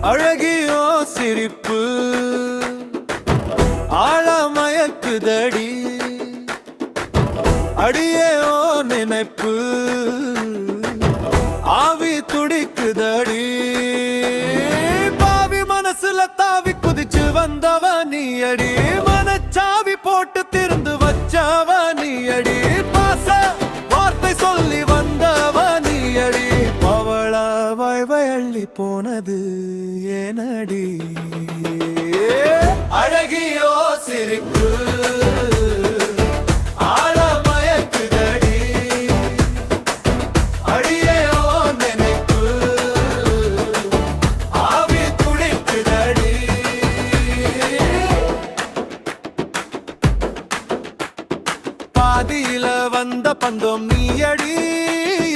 அழகியோ சிரிப்பு ஆழமயக்குதடி அடியே ஓ நினைப்பு ஆவி துடிக்குதடி பாவி மனசுல தாவி குதிச்சு வந்தவ நீ அடி மனச்சாவி போட்டு திருந்து வச்சவ நீ அடி பாச வார்த்தை சொல்லி வந்தவ நீ அடி பவள வயவயள்ளி போனது ஏனடி அழகியோ சிரிப்பு பாதியில வந்த பந்தம் நீயடி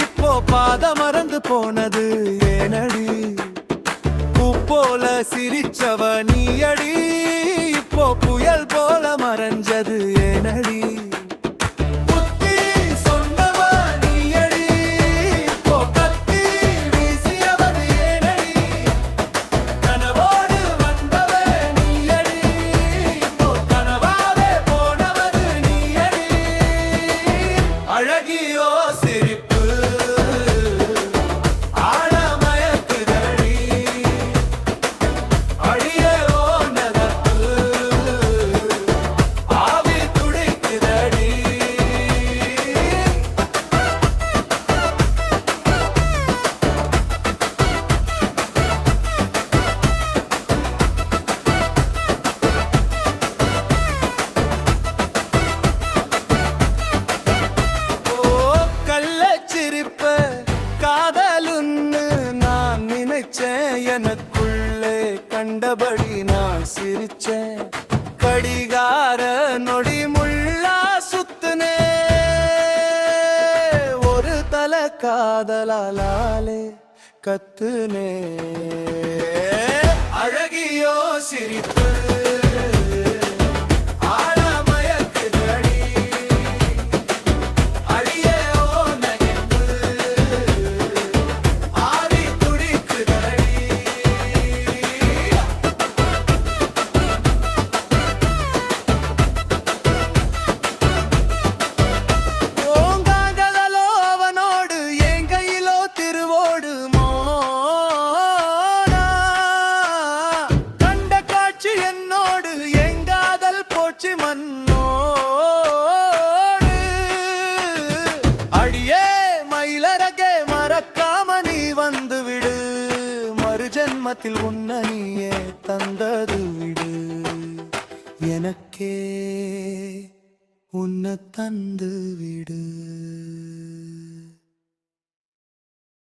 இப்போ பாத மறந்து போனது ஏனடி பூ போல சிரிச்சவ நீயடி இப்போ புயல் போல மறைஞ்சது ஏனடி புத்தி சொன்னவ நீயடி இப்போ கத்தி வீசியவது ஏனடி கனவோடு வந்தவ நீயடி இப்போ கனவாவே போனவது நீயடி அழகியோ சிரிப்பு ஆழமயக்குதடி அடியே ஓ நகர்ப்பு ஆவி துடிக்குதடி கள்ளச்சிரிப்ப காதலுன்னு நான் நினைச்சேன் எனக்குள்ளே கண்டபடி நான் சிரிச்சேன் கடிகார நொடி முள்ளா சுத்துனே ஒரு தலை காதலாலே கத்துனே அழகியோ சிரிப்பு அடியே மயிலரகே மறக்காம நீ வந்து விடு மறு ஜென்மத்தில் உன்னை நீயே தந்தது விடு எனக்கே உன்னை தந்து விடு.